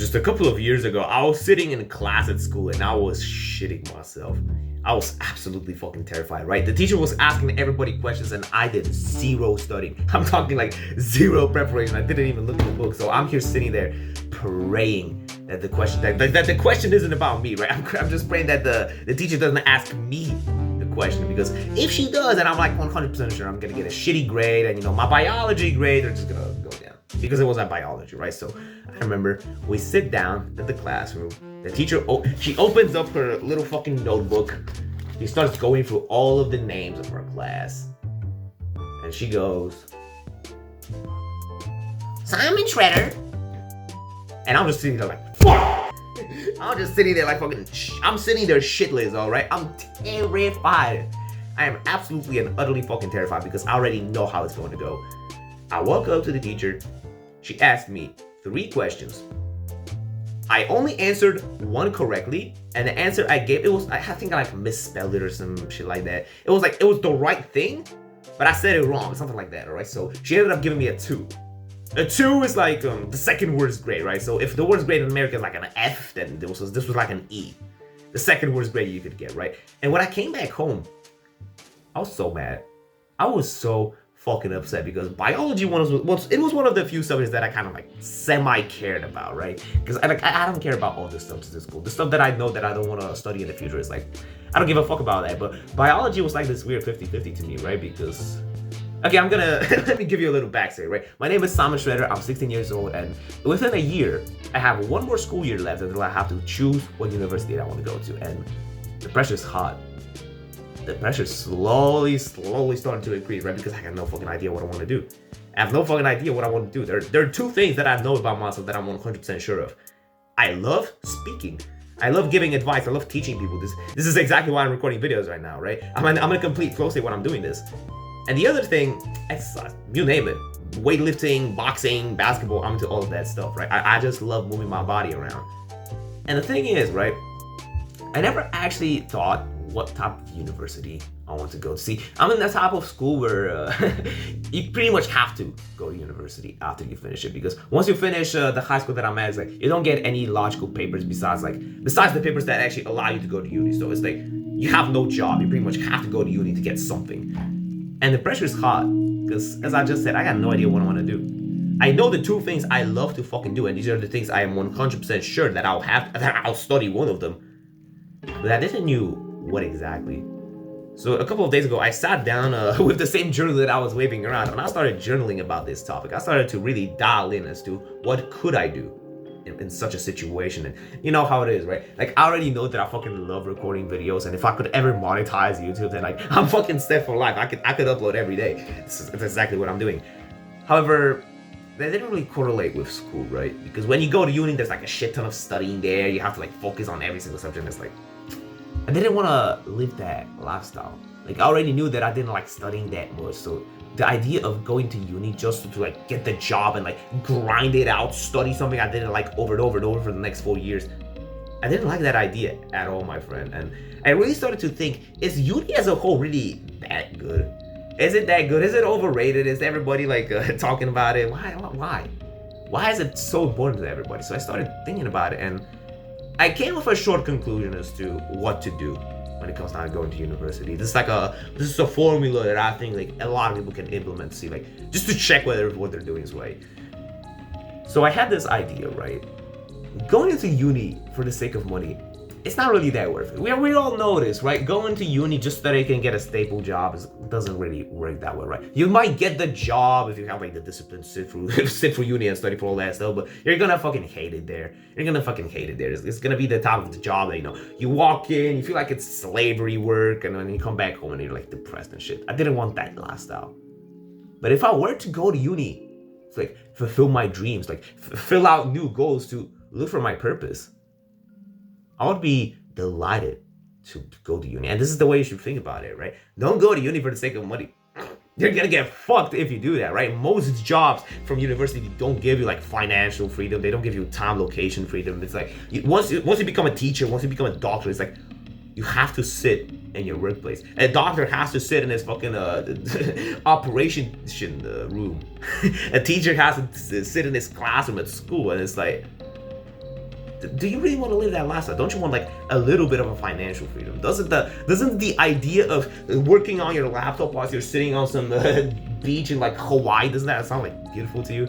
just a couple of years ago, I was sitting in class at school and I was shitting myself. I was absolutely fucking terrified, right? The teacher was asking everybody questions and I did zero studying. I'm talking like zero preparation. I didn't even look at the book. So I'm here sitting there praying that the question that the question isn't about me, right? I'm just praying that the teacher doesn't ask me the question, because if she does, and I'm like 100% sure I'm gonna get a shitty grade, and my biology grade are just gonna go down because it wasn't biology, right? So I remember we sit down at the classroom. The teacher, she opens up her little fucking notebook. She starts going through all of the names of her class. And she goes, Simon Shredder. And I'm just sitting there like, fuck! I'm just sitting there like fucking, I'm sitting there shitless, alright? I'm terrified. I am absolutely and utterly fucking terrified because I already know how it's going to go. I walk up to the teacher. She asked me 3 questions. I only answered 1 correctly, and the answer I gave, I think I like misspelled it or some shit like that. It was the right thing, but I said it wrong, something like that, alright? So she ended up giving me a 2. A 2 is like the second worst grade, right? So if the worst grade in America is like an F, then this was like an E. The second worst grade you could get, right? And when I came back home, I was so mad. I was so fucking upset because biology was one of the few subjects that I kind of like semi-cared about, right? Because I don't care about all this stuff to school. The stuff that I know that I don't want to study in the future is like, I don't give a fuck about that. But biology was like this weird 50-50 to me, right? Because, okay, I'm gonna, let me give you a little backstory, right? My name is Simon Shredder, I'm 16 years old, and within a year, I have 1 more school year left until I have to choose what university I want to go to, and the pressure's hot. The pressure slowly starting to increase, right? Because I have no fucking idea what I want to do. I have no fucking idea what I want to do. There are 2 things that I know about myself that I'm 100% sure of. I love speaking. I love giving advice. I love teaching people. This is exactly why I'm recording videos right now, right? I'm in a complete flow state when I'm doing this. And the other thing, exercise, you name it. Weightlifting, boxing, basketball, I'm into all of that stuff, right? I just love moving my body around. And the thing is, right, I never actually thought what type of university I want to go to. See, I'm in that type of school where you pretty much have to go to university after you finish it, because once you finish the high school that I'm at, it's like you don't get any logical papers besides the papers that actually allow you to go to uni. So it's like you have no job. You pretty much have to go to uni to get something. And the pressure is hot because, as I just said, I got no idea what I want to do. I know the 2 things I love to fucking do, and these are the things I am 100% sure that I'll study one of them. But I didn't know what exactly. So a couple of days ago, I sat down with the same journal that I was waving around, and I started journaling about this topic. I started to really dial in as to what could I do in such a situation. And you know how it is, right? Like, I already know that I fucking love recording videos, and if I could ever monetize YouTube, then like I'm fucking set for life. I could upload every day. That's exactly what I'm doing. However, that didn't really correlate with school, right? Because when you go to uni, there's like a shit ton of studying there. You have to like focus on every single subject. It's like, I didn't want to live that lifestyle. Like, I already knew that I didn't like studying that much. So the idea of going to uni just to like get the job and like grind it out, study something I didn't like over and over and over for the next 4 years, I didn't like that idea at all, my friend. And I really started to think, is uni as a whole really that good? Is it that good? Is it overrated? Is everybody like talking about it? Why is it so important to everybody? So I started thinking about it, and I came with a short conclusion as to what to do when it comes down to going to university. This is a formula that I think like a lot of people can implement to see, like, just to check whether what they're doing is right. So I had this idea, right? Going into uni for the sake of money, it's not really that worth it. We all know this, right? Going to uni just so that you can get a stable job doesn't really work that well, right? You might get the job if you have like the discipline to sit for uni and study for all that stuff, but you're gonna fucking hate it there. It's gonna be the type of the job that, you walk in, you feel like it's slavery work, and then you come back home and you're like depressed and shit. I didn't want that lifestyle. But if I were to go to uni, to like fulfill my dreams, like fill out new goals, to look for my purpose, I would be delighted to go to uni. And this is the way you should think about it, right? Don't go to uni for the sake of money. You're gonna get fucked if you do that, right? Most jobs from university don't give you like financial freedom. They don't give you time, location freedom. It's like once you become a teacher, once you become a doctor, it's like you have to sit in your workplace. A doctor has to sit in his fucking operation room. A teacher has to sit in his classroom at school, and it's like, do you really want to live that lifestyle? Don't you want like a little bit of a financial freedom? Doesn't the idea of working on your laptop while you're sitting on some beach in like Hawaii, doesn't that sound like beautiful to you?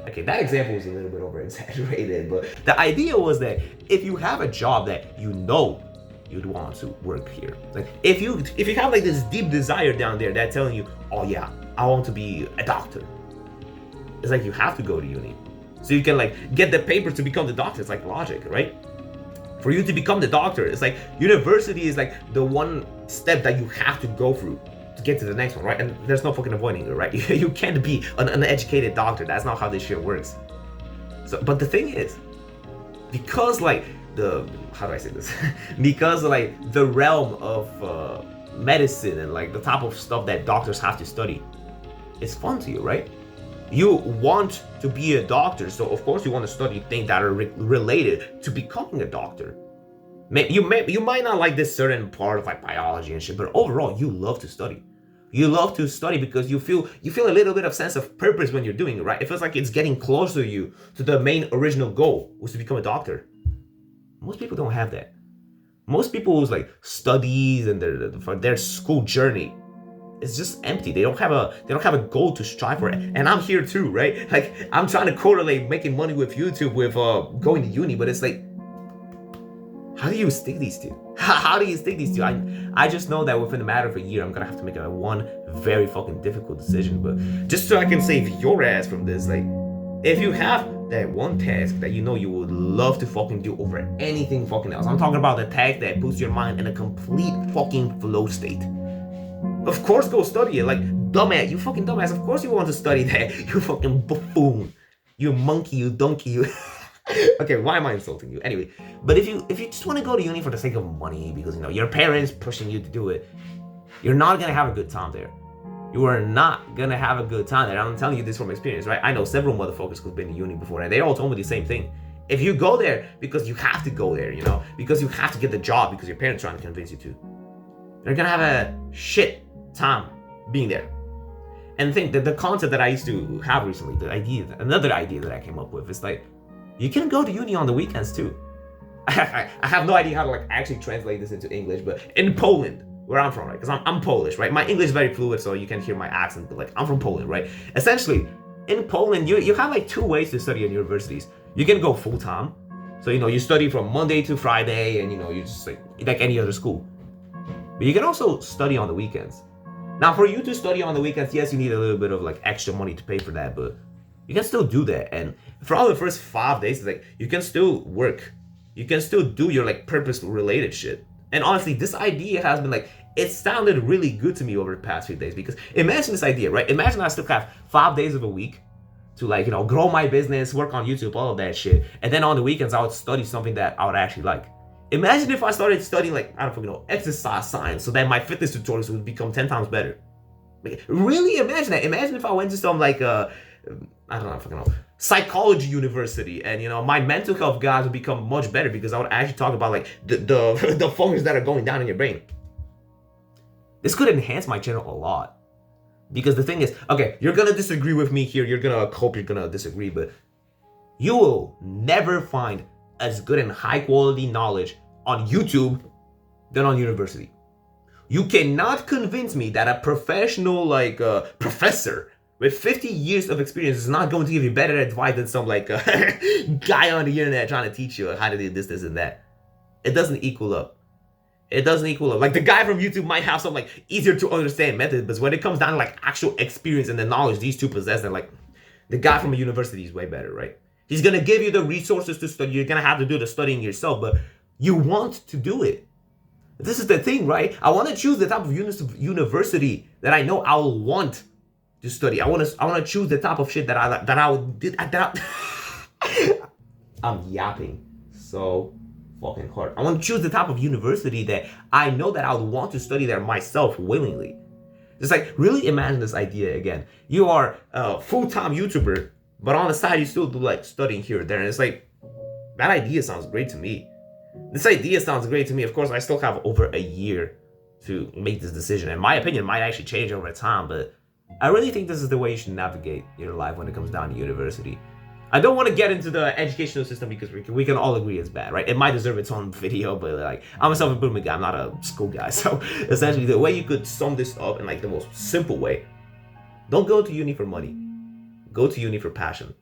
Okay, that example was a little bit over exaggerated, but the idea was that if you have a job that you know you'd want to work here, like if you have like this deep desire down there that's telling you, oh yeah, I want to be a doctor, it's like you have to go to uni so you can like get the papers to become the doctor. It's like logic, right? For you to become the doctor, it's like university is like the one step that you have to go through to get to the next one, right? And there's no fucking avoiding it, right? You can't be an uneducated doctor. That's not how this shit works. So, but the thing is, because like how do I say this? Because like the realm of medicine and like the type of stuff that doctors have to study, it's fun to you, right? You want to be a doctor, so of course you want to study things that are related to becoming a doctor. You might not like this certain part of like biology and shit, but overall you love to study. You love to study because you feel a little bit of sense of purpose when you're doing it, right? It feels like it's getting closer to you, to the main original goal, was to become a doctor. Most people don't have that. Most people's like studies and their school journey, it's just empty. They don't have a goal to strive for it. And I'm here too, right? Like I'm trying to correlate making money with YouTube with going to uni, but it's like, how do you stick these two? How do you stick these two? I just know that within a matter of a year, I'm gonna have to make one very fucking difficult decision. But just so I can save your ass from this, like, if you have that one task that you know you would love to fucking do over anything fucking else, I'm talking about the task that puts your mind in a complete fucking flow state. Of course, go study it. Like, dumbass, you fucking dumbass. Of course you want to study that. You fucking buffoon. You monkey, you donkey, you. Okay, why am I insulting you? Anyway, but if you just want to go to uni for the sake of money, because you know your parents pushing you to do it, you're not gonna have a good time there. You are not gonna have a good time there. I'm telling you this from experience, right? I know several motherfuckers who've been to uni before, and they all told me the same thing. If you go there because you have to go there, you know, because you have to get the job because your parents are trying to convince you to, you're gonna have a shit time being there. And think that the concept that I used to have recently, another idea that I came up with is like, you can go to uni on the weekends too. I have no idea how to like actually translate this into English, but in Poland, where I'm from, right? Because I'm Polish, right? My English is very fluid, so you can hear my accent, but like I'm from Poland, right? Essentially, in Poland, you have like two ways to study in universities. You can go full time, so you know you study from Monday to Friday, and you know you just like any other school. But you can also study on the weekends. Now, for you to study on the weekends, yes, you need a little bit of like extra money to pay for that, but you can still do that. And for all the first 5 days, like you can still work. You can still do your like purpose-related shit. And honestly, this idea has been like, it sounded really good to me over the past few days, because imagine this idea, right? Imagine I still have 5 days of a week to like, you know, grow my business, work on YouTube, all of that shit. And then on the weekends, I would study something that I would actually like. Imagine if I started studying like, I don't fucking know, exercise science, so that my fitness tutorials would become 10 times better. Like, really imagine that. Imagine if I went to some like, I don't know, fucking know, psychology university, and you know my mental health guys would become much better because I would actually talk about like the functions that are going down in your brain. This could enhance my channel a lot, because the thing is, okay, you're gonna disagree with me here. You're gonna disagree, but you will never find as good and high quality knowledge on YouTube than on university. You cannot convince me that a professional like professor with 50 years of experience is not going to give you better advice than some like guy on the internet trying to teach you how to do this and that. It doesn't equal up. It doesn't equal up. Like the guy from YouTube might have some like easier to understand method, but when it comes down to like actual experience and the knowledge these two possess, then like the guy from a university is way better, right? He's gonna give you the resources to study. You're gonna have to do the studying yourself, but you want to do it. This is the thing, right? I want to choose the type of university that I know I'll want to study. I want to choose the type of shit that I'm yapping so fucking hard. I want to choose the type of university that I know that I would want to study there myself willingly. Just like, really imagine this idea again. You are a full-time YouTuber, but on the side you still do like studying here or there, and it's like, that idea sounds great to me. This idea sounds great to me. Of course, I still have over a year to make this decision, and my opinion might actually change over time, but I really think this is the way you should navigate your life when it comes down to university. I don't want to get into the educational system because we can all agree it's bad, right? It might deserve its own video, but like, I'm a self-improvement guy, I'm not a school guy. So essentially, the way you could sum this up in like the most simple way: don't go to uni for money, go to uni for passion.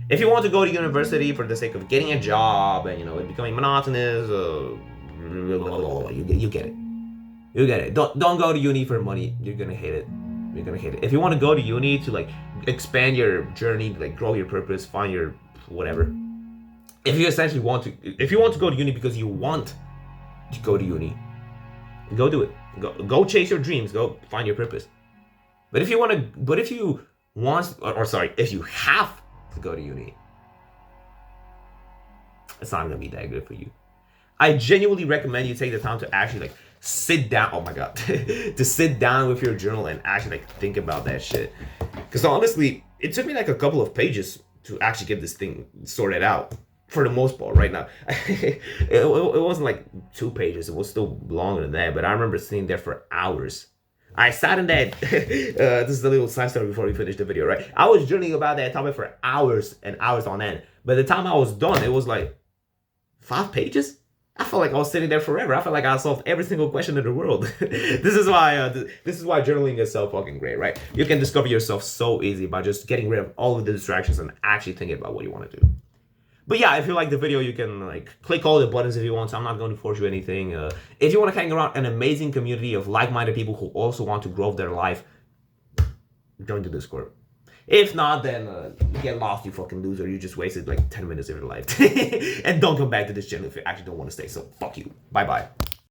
If you want to go to university for the sake of getting a job and it becoming monotonous, you get it. You get it. Don't go to uni for money. You're gonna hate it. You're gonna hate it. If you want to go to uni to like expand your journey, like grow your purpose, find your whatever. If you want to go to uni because you want to go to uni, go do it. Go chase your dreams. Go find your purpose. But if you have to go to uni, it's not gonna be that good for you. I genuinely recommend you take the time to actually like sit down. Oh my god, to sit down with your journal and actually like think about that shit. Because honestly, it took me like a couple of pages to actually get this thing sorted out. For the most part, right now, it wasn't like 2 pages. It was still longer than that. But I remember sitting there for hours. I sat in that. This is a little side story before we finish the video, right? I was journaling about that topic for hours and hours on end. By the time I was done, it was like 5 pages. I felt like I was sitting there forever. I felt like I solved every single question in the world. This is why journaling is so fucking great, right? You can discover yourself so easy by just getting rid of all of the distractions and actually thinking about what you want to do. But yeah, if you like the video, you can like click all the buttons if you want. So I'm not going to force you anything. If you want to hang around an amazing community of like-minded people who also want to grow their life, join the Discord. If not, then get lost, you fucking loser. You just wasted like 10 minutes of your life. And don't come back to this channel if you actually don't want to stay. So fuck you. Bye-bye.